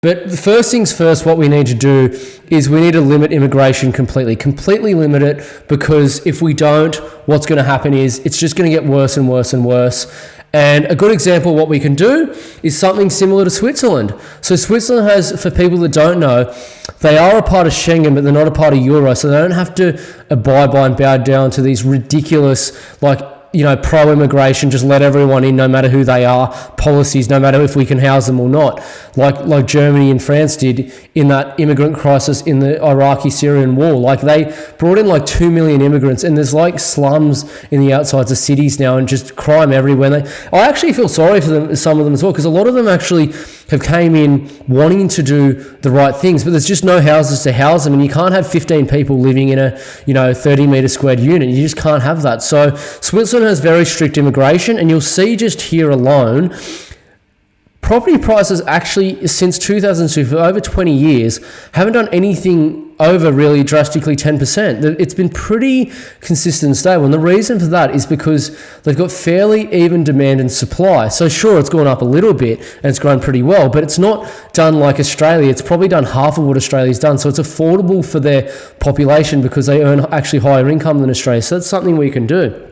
But the first things first, what we need to do is we need to limit immigration completely limit it, because if we don't, what's going to happen is it's just going to get worse and worse and worse. And a good example of what we can do is something similar to Switzerland. So Switzerland has, for people that don't know, they are a part of Schengen, but they're not a part of Euro, so they don't have to abide by and bow down to these ridiculous, pro-immigration, just let everyone in no matter who they are, policies, no matter if we can house them or not, like Germany and France did in that immigrant crisis in the Iraqi-Syrian war. Like, they brought in 2 million immigrants, and there's slums in the outsides of cities now, and just crime everywhere. I actually feel sorry for them, some of them as well, because a lot of them actually have came in wanting to do the right things, but there's just no houses to house them, and you can't have 15 people living in a 30 meter squared unit. You just can't have that. So Switzerland has very strict immigration, and you'll see just here alone, property prices actually since 2002 for over 20 years haven't done anything over really drastically 10%. It's been pretty consistent and stable, and the reason for that is because they've got fairly even demand and supply. So sure, it's gone up a little bit and it's grown pretty well, but it's not done like Australia. It's probably done half of what Australia's done, so it's affordable for their population because they earn actually higher income than Australia. So that's something we can do.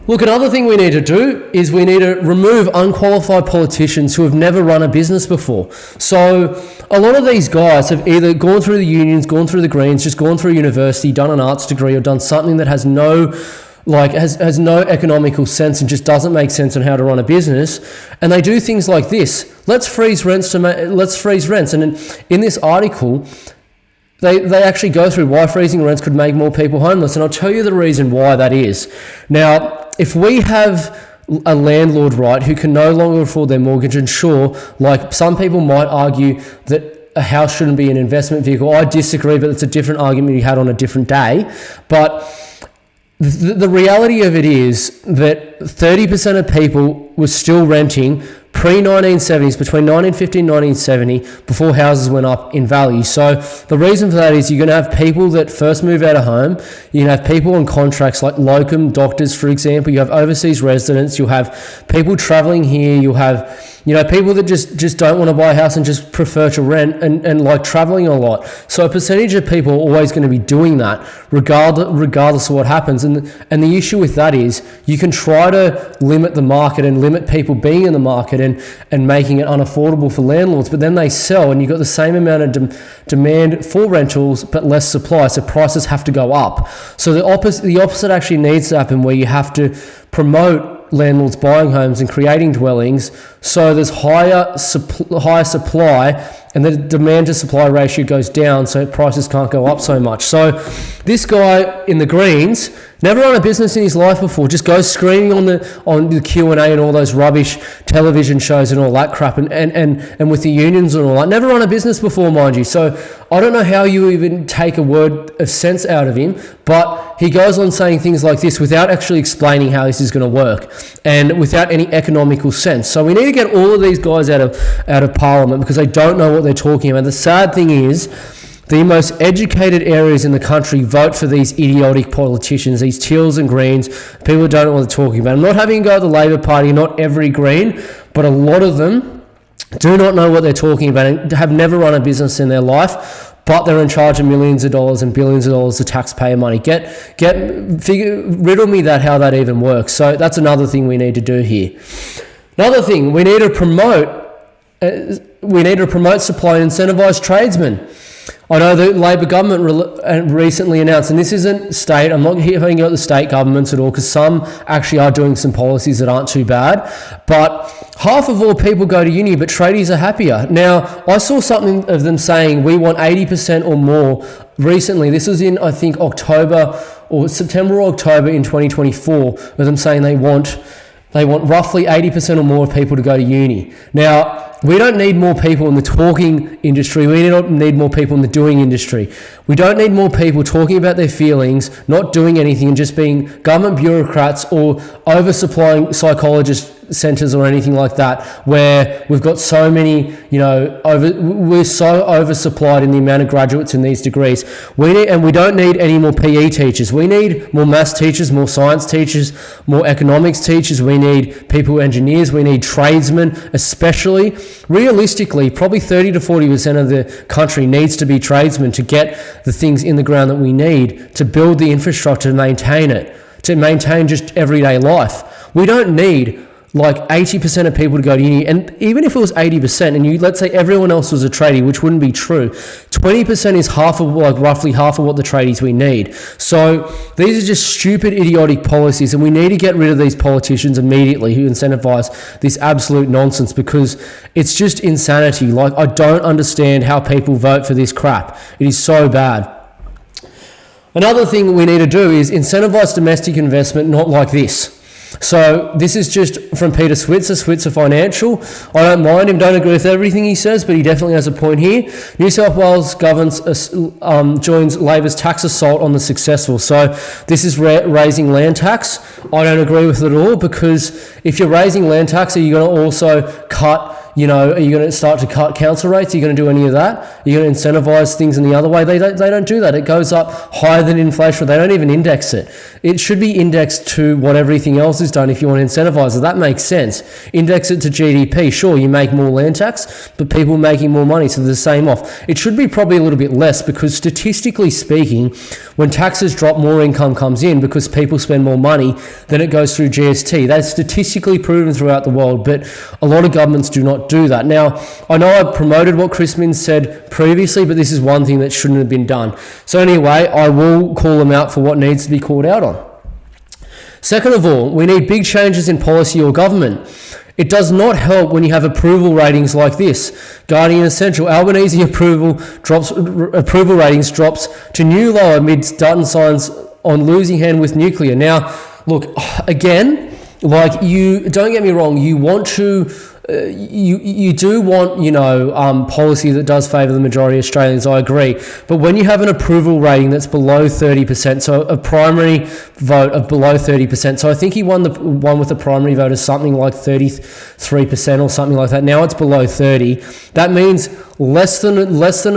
Look, another thing we need to do is we need to remove unqualified politicians who have never run a business before. So a lot of these guys have either gone through the unions, gone through the Greens, just gone through university, done an arts degree, or done something that has no has no economical sense and just doesn't make sense on how to run a business. And they do things like this. Let's freeze rents. And in this article, They actually go through why freezing rents could make more people homeless, and I'll tell you the reason why that is. Now, if we have a landlord, right, who can no longer afford their mortgage, and sure, some people might argue that a house shouldn't be an investment vehicle. I disagree, but it's a different argument we had on a different day. But the reality of it is that 30% of people were still renting pre-1970s, between 1950 and 1970, before houses went up in value. So the reason for that is you're going to have people that first move out of home. You're going to have people on contracts like locum doctors, for example. You have overseas residents. You'll have people traveling here. You'll have people that just don't want to buy a house and just prefer to rent and like traveling a lot. So a percentage of people are always going to be doing that regardless of what happens. And the issue with that is you can try to limit the market and limit people being in the market and making it unaffordable for landlords, but then they sell and you've got the same amount of demand for rentals but less supply, so prices have to go up. So the opposite actually needs to happen, where you have to promote landlords buying homes and creating dwellings so there's higher supply and the demand to supply ratio goes down so prices can't go up so much. So this guy in the Greens never run a business in his life before, just goes screaming on the Q&A and all those rubbish television shows and all that crap and with the unions and all that. Never run a business before, mind you. So I don't know how you even take a word of sense out of him, but he goes on saying things like this without actually explaining how this is going to work and without any economical sense. So we need to get all of these guys out of Parliament because they don't know what they're talking about. The sad thing is, the most educated areas in the country vote for these idiotic politicians, these Teals and Greens, people who don't know what they're talking about. I'm not having a go at the Labor Party, not every Green, but a lot of them do not know what they're talking about and have never run a business in their life, but they're in charge of millions of dollars and billions of dollars of taxpayer money. Riddle me that, how that even works. So that's another thing we need to do here. Another thing, we need to promote supply and incentivise tradesmen. I know the Labor government recently announced, and this isn't state, I'm not hearing about the state governments at all, because some actually are doing some policies that aren't too bad, but half of all people go to uni, but tradies are happier. Now, I saw something of them saying we want 80% or more recently. This was in, I think, September or October in 2024, with them saying they want roughly 80% or more of people to go to uni. Now, we don't need more people in the talking industry. We don't need more people in the doing industry. We don't need more people talking about their feelings, not doing anything, and just being government bureaucrats or oversupplying psychologists centers or anything like that, where we've got so many, we're so oversupplied in the amount of graduates in these degrees. We don't need any more PE teachers. We need more maths teachers, more science teachers, more economics teachers. We need people, engineers. We need tradesmen, especially. Realistically, probably 30 to 40% of the country needs to be tradesmen to get the things in the ground that we need to build the infrastructure, to maintain it, to maintain just everyday life. We don't need like 80% of people to go to uni, and even if it was 80% and let's say everyone else was a tradie, which wouldn't be true, 20% is roughly half of what the tradies we need. So these are just stupid, idiotic policies, and we need to get rid of these politicians immediately who incentivize this absolute nonsense, because it's just insanity. Like, I don't understand how people vote for this crap. It is so bad. Another thing we need to do is incentivize domestic investment, not like this. So this is just from Peter Switzer Financial. I don't mind him, don't agree with everything he says, but he definitely has a point here. New South Wales government joins Labor's tax assault on the successful. So this is raising land tax. I don't agree with it at all, because if you're raising land tax, are you going to also cut, are you going to start to cut council rates? Are you going to do any of that? Are you going to incentivize things in the other way? They don't do that. It goes up higher than inflation. They don't even index it. It should be indexed to what everything else is done if you want to incentivize it. That makes sense. Index it to GDP. Sure, you make more land tax, but people making more money, so they're the same off. It should be probably a little bit less, because statistically speaking, when taxes drop, more income comes in because people spend more money, then it goes through GST. That's statistically proven throughout the world, but a lot of governments do not do that. Now, I know I promoted what Chris Minns said previously, but this is one thing that shouldn't have been done. So anyway, I will call them out for what needs to be called out on. Second of all, we need big changes in policy or government. It does not help when you have approval ratings like this. Guardian Essential, Albanese approval ratings drops to new low amid Dutton signs on losing hand with nuclear. Now, look, again, like, you don't get me wrong, you want to you do want, policy that does favour the majority of Australians, I agree. But when you have an approval rating that's below 30%, so a primary vote of below 30%, so I think he won the one with the primary vote is something like 33% or something like that. Now it's below 30. That means less than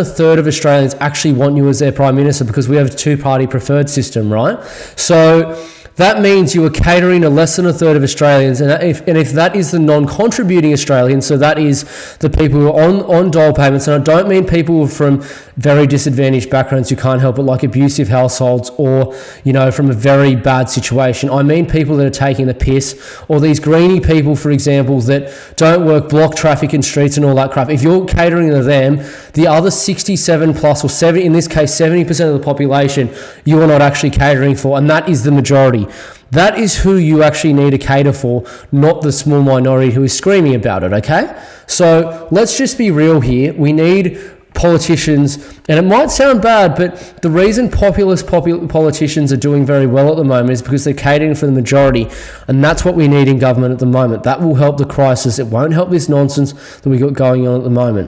a third of Australians actually want you as their Prime Minister, because we have a two-party preferred system, right? So that means you are catering to less than a third of Australians, and if that is the non-contributing Australians, so that is the people who are on dole payments, and I don't mean people from very disadvantaged backgrounds who can't help it, like abusive households or, from a very bad situation. I mean people that are taking the piss, or these greenie people, for example, that don't work, block traffic in streets and all that crap. If you're catering to them, the other 67 plus, or 70, in this case, 70% of the population, you are not actually catering for, and that is the majority. That is who you actually need to cater for, not the small minority who is screaming about it, okay? So let's just be real here. We need politicians, and it might sound bad, but the reason populist politicians are doing very well at the moment is because they're catering for the majority, and that's what we need in government at the moment. That will help the crisis. It won't help this nonsense that we got going on at the moment.